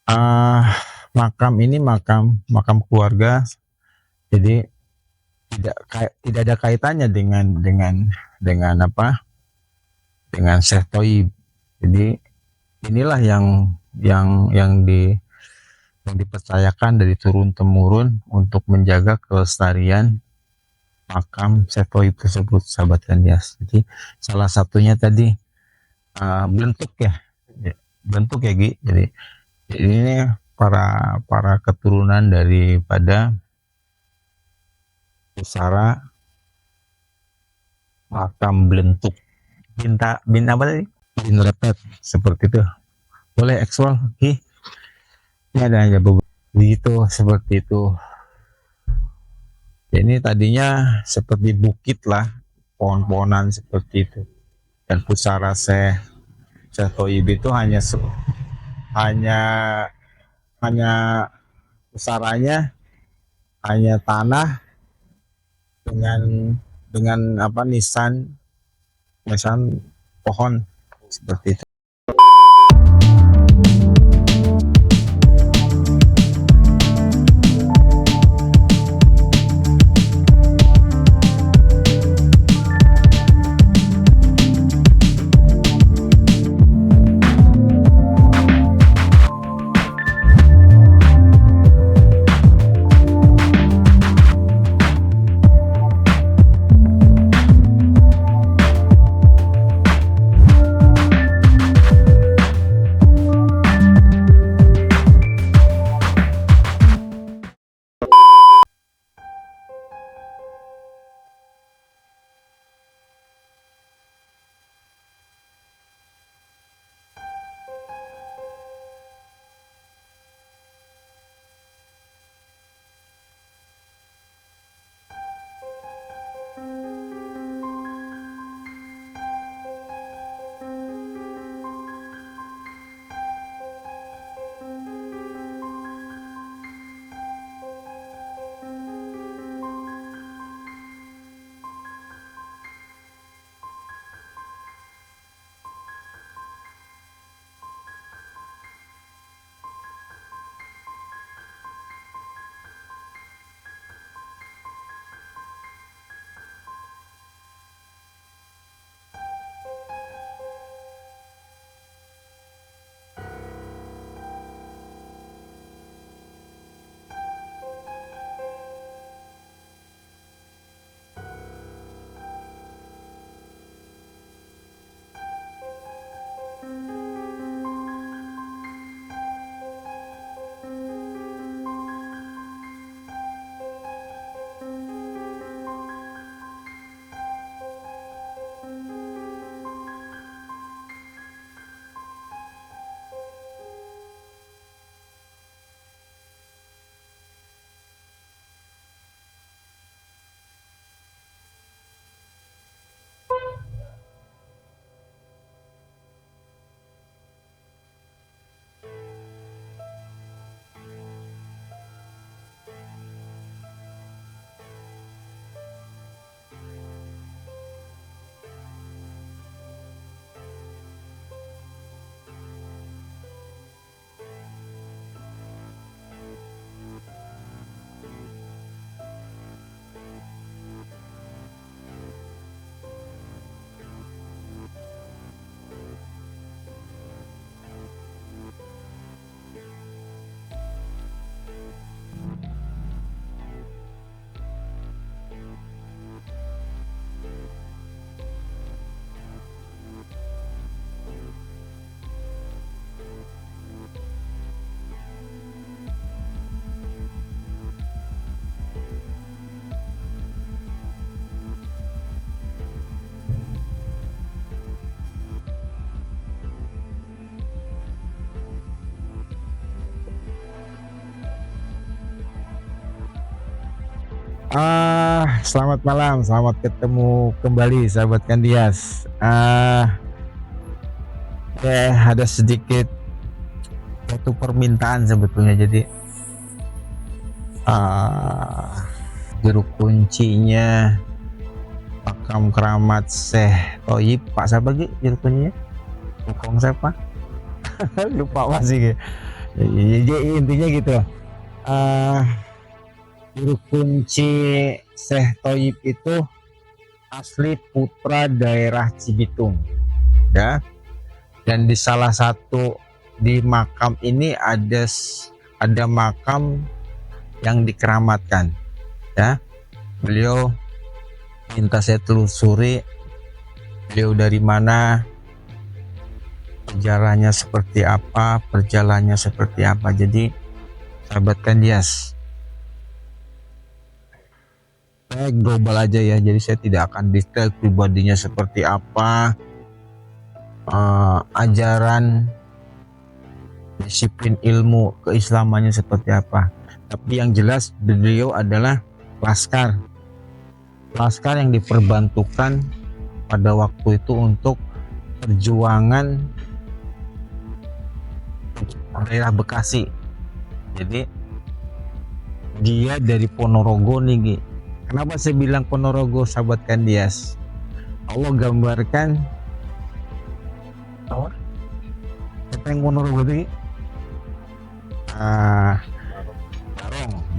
Ah, makam ini makam makam keluarga, jadi tidak ada kaitannya dengan apa, dengan Syekh Thayyib. Jadi inilah yang dipercayakan dari turun temurun untuk menjaga kelestarian makam Syekh Thayyib tersebut, sahabat Kandias. Jadi salah satunya tadi bentuk ya, bentuk ya Gi. Jadi ini para para keturunan daripada pusara makam Belentuk bin apa tadi, bin Repet, seperti itu. Boleh ekspor Ki, ini ada beberapa begitu, seperti itu. Ini tadinya seperti bukit lah, pohon-pohonan seperti itu. Dan pusara Syekh Thayyib itu hanya hanya pusaranya hanya tanah dengan apa, nisan nisan pohon seperti itu. Selamat malam, selamat ketemu kembali sahabat Kandias. Ada sedikit satu permintaan sebetulnya. Jadi juru kuncinya makam keramat Syekh Thayyib, Pak siapa lagi juru kuncinya? Bukong siapa? Lupa masih. Jadi intinya gitu. uh, Juru kunci Syekh Thayyib itu asli putra daerah Cibitung ya, dan di salah satu di makam ini ada makam yang dikeramatkan ya. Beliau minta saya telusuri beliau dari mana, perjalanannya seperti apa. Jadi sahabat Kandias, saya global aja ya, jadi saya tidak akan detail pribadinya seperti apa, ajaran disiplin ilmu keislamannya seperti apa. Tapi yang jelas beliau adalah laskar yang diperbantukan pada waktu itu untuk perjuangan daerah Bekasi. Jadi dia dari Ponorogo nih Gi. Kenapa saya bilang Ponorogo, sahabat Kandias? Allah gambarkan siapa yang Ponorogo itu?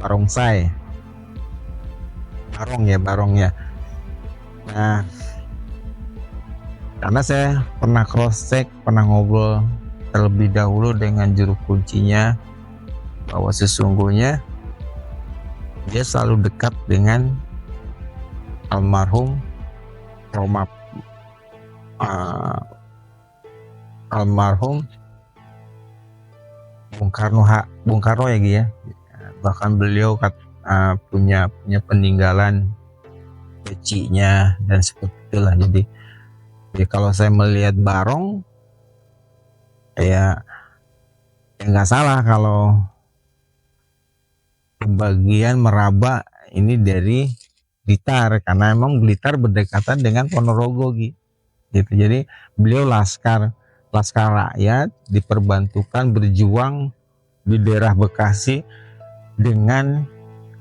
Barongsai. Barong ya. Nah, karena saya pernah cross check, pernah ngobrol terlebih dahulu dengan juru kuncinya, bahwa sesungguhnya dia selalu dekat dengan almarhum Bung Karno ya Gi ya. Bahkan beliau punya peninggalan pecinya dan seperti itulah. Jadi kalau saya melihat Barong ya nggak salah kalau bagian Meraba ini dari Blitar, karena emang Blitar berdekatan dengan Ponorogo gitu. Jadi beliau laskar rakyat, diperbantukan berjuang di daerah Bekasi. Dengan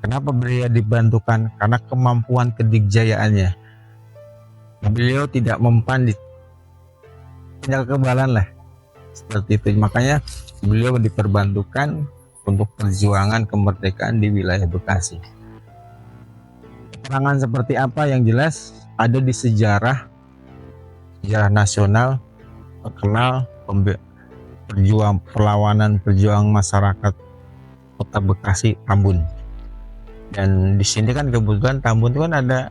kenapa beliau dibantukan? Karena kemampuan kedikjayaannya. Beliau tidak mempan, tinggal kebalan lah seperti itu. Makanya beliau diperbantukan untuk perjuangan kemerdekaan di wilayah Bekasi. Perangan seperti apa yang jelas ada di sejarah nasional, terkenal perjuangan masyarakat Kota Bekasi, Tambun. Dan di sini kan kebetulan Tambun itu kan ada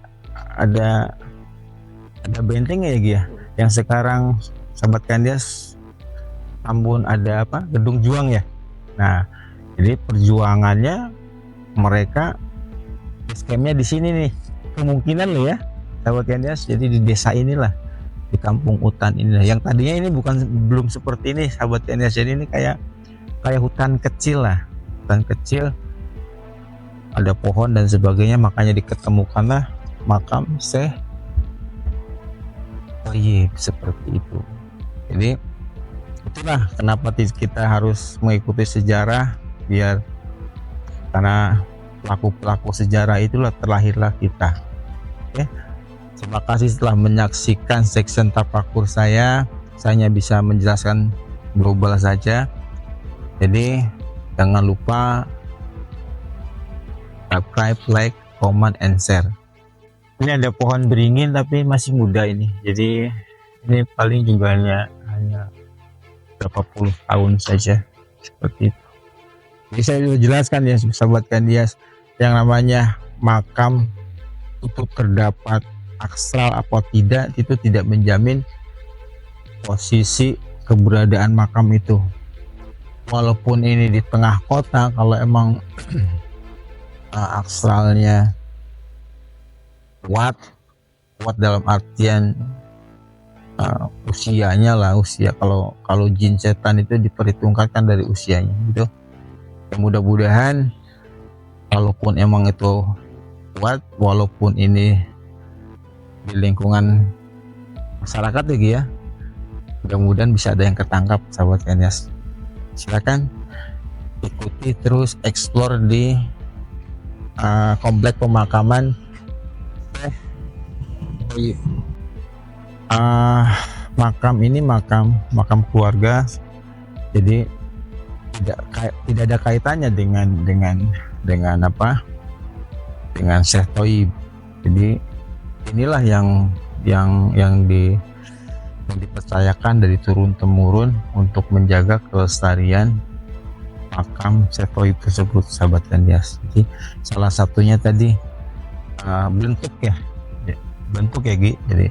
bentengnya ya Gia. Yang sekarang sahabat Kandias, Tambun ada Gedung Juang ya. Nah, jadi perjuangannya mereka skemnya di sini nih, kemungkinan loh ya sahabat Kandias. Jadi di desa inilah, di kampung hutan inilah, yang tadinya ini belum seperti ini sahabat Kandias. Jadi ini kayak hutan kecil lah, ada pohon dan sebagainya. Makanya diketemukanlah makam Syekh Thayyib seperti itu. Jadi itulah kenapa kita harus mengikuti sejarah, karena pelaku sejarah itulah terlahirlah kita. Oke, terima kasih telah menyaksikan section tafakur saya. Saya hanya bisa menjelaskan global saja. Jadi jangan lupa subscribe, like, comment, and share. Ini ada pohon beringin tapi masih muda ini. Jadi ini paling juga hanya berapa puluh tahun saja seperti itu. Jadi saya sudah jelaskan ya sahabat Kandias, yang namanya makam itu terdapat astral apa tidak, itu tidak menjamin posisi keberadaan makam itu. Walaupun ini di tengah kota, kalau emang astralnya kuat dalam artian usianya lah, kalau jin setan itu diperhitungkan dari usianya gitu. Ya, mudah-mudahan walaupun emang itu kuat, walaupun ini di lingkungan masyarakat ya, mudah-mudahan bisa ada yang ketangkap sahabat Kandias. Silakan ikuti terus explore di komplek pemakaman makam ini makam keluarga. Jadi tidak ada kaitannya dengan apa, dengan Syekh Thayyib. Jadi inilah yang dipercayakan dari turun temurun untuk menjaga kelestarian makam Syekh Thayyib tersebut, sahabat Gandias. Jadi salah satunya tadi bentuk ya, bentuk ya Gi. Jadi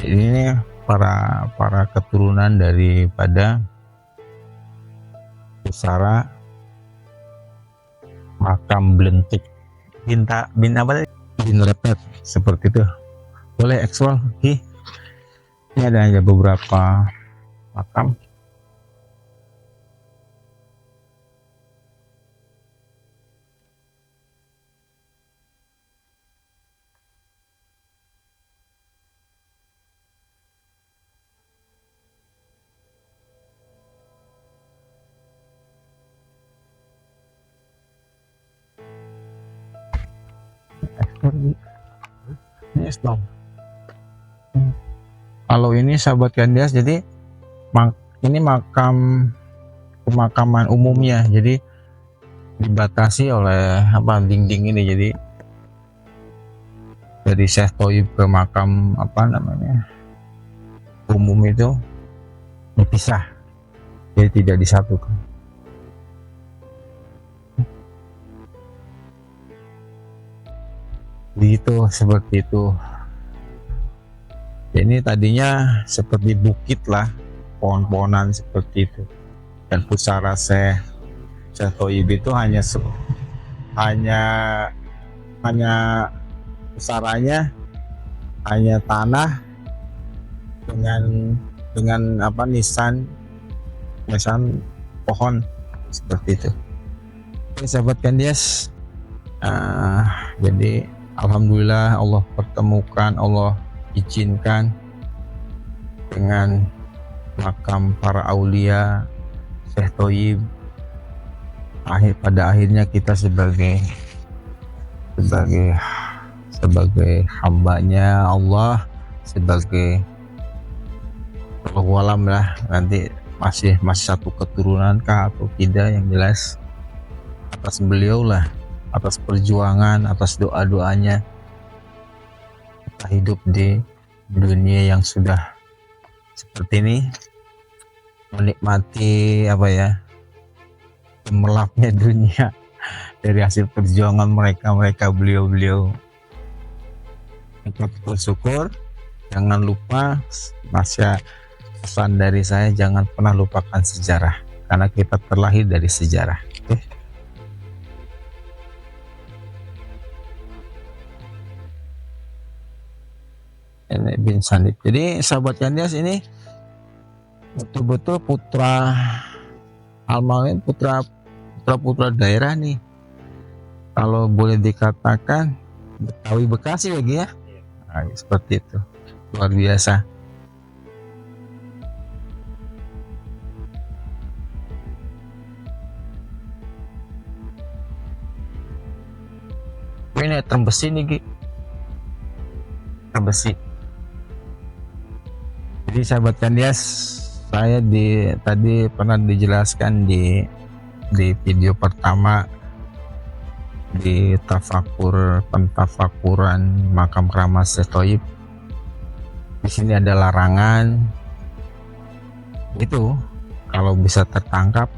ini para keturunan daripada pusara makam Blentik bin apa tadi? Bin Lepet, seperti itu. Boleh eksplor Gi. Ini ada beberapa makam. Ini dong. Kalau ini sahabat Gandias, jadi ini pemakaman umumnya, jadi dibatasi oleh apa, dinding ini. Jadi dari Syekh Thayyib ke makam apa namanya umum itu dipisah, jadi tidak disatukan. Begitu, seperti itu. Ini tadinya seperti bukit lah, pohon-pohonan seperti itu. Dan pusara Syekh Thayyib itu hanya pusaranya hanya tanah dengan apa, nisan pohon seperti itu. Oke sahabat Gandias, jadi alhamdulillah Allah pertemukan, Allah izinkan dengan makam para aulia Syekh Thayyib. Pada akhirnya kita sebagai hambanya Allah, sebagai walam lah, nanti masih satu keturunan kah atau tidak, yang jelas atas beliau lah, atas perjuangan, atas doa-doanya kita hidup di dunia yang sudah seperti ini, menikmati apa ya, gemerlapnya dunia dari hasil perjuangan mereka beliau. Kita bersyukur. Jangan lupa, masih pesan dari saya, jangan pernah lupakan sejarah, karena kita terlahir dari sejarah. Oke. Ini bin Sanib. Jadi sahabat Gandias, ini betul-betul putra almarhum, putra daerah nih, kalau boleh dikatakan Betawi Bekasi lagi ya. Nah, seperti itu, luar biasa. Ini terbesi nih Gi, terbesi. Jadi sahabat Gandias, saya tadi pernah dijelaskan di video pertama di pentafakuran makam keramat Syekh Thayyib. Di sini ada larangan itu, kalau bisa tertangkap,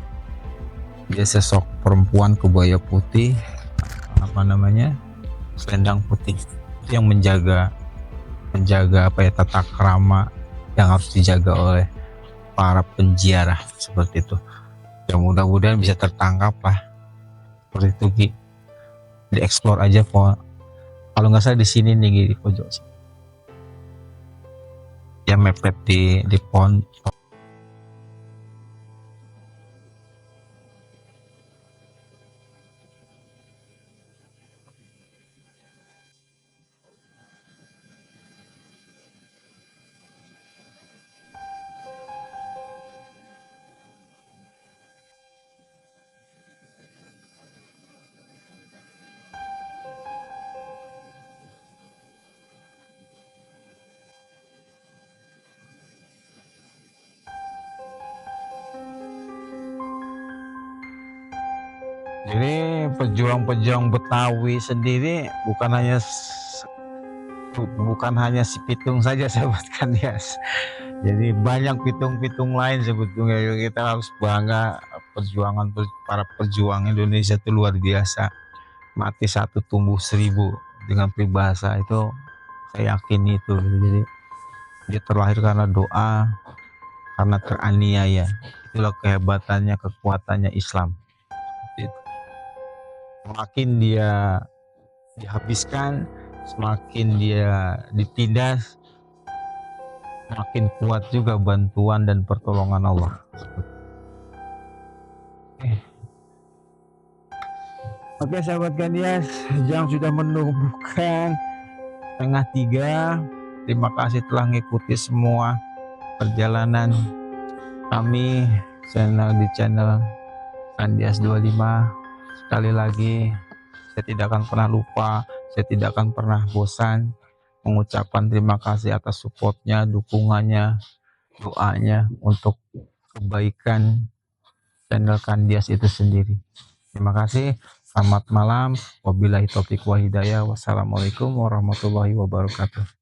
dia sosok perempuan kebaya putih, apa namanya, selendang putih, itu yang menjaga apa ya, tata krama yang harus dijaga oleh para penziarah, seperti itu. Ya mudah-mudahan bisa tertangkap lah, seperti itu Gi. Dieksplor aja kok. Kalau nggak salah di sini nih di pojok sini. Ya mepet di pohon. Jadi pejuang-pejuang Betawi sendiri bukan hanya si Pitung saja sahabat Kandias. Jadi banyak pitung-pitung lain sebetulnya. Kita harus bangga, para pejuang Indonesia itu luar biasa. Mati satu tumbuh seribu dengan peribahasa itu, saya yakin itu. Jadi dia terlahir karena doa, karena teraniaya. Itulah kehebatannya, kekuatannya Islam. Semakin dia dihabiskan, semakin dia ditindas, makin kuat juga bantuan dan pertolongan Allah. Oke sahabat Kandias, jam sudah menunjukkan 2:30. Terima kasih telah mengikuti semua perjalanan kami di channel Kandias 25. Sekali lagi, saya tidak akan pernah lupa, saya tidak akan pernah bosan mengucapkan terima kasih atas supportnya, dukungannya, doanya untuk kebaikan channel Kandias itu sendiri. Terima kasih. Selamat malam. Wabillahi taufiq wa hidayah. Wassalamualaikum warahmatullahi wabarakatuh.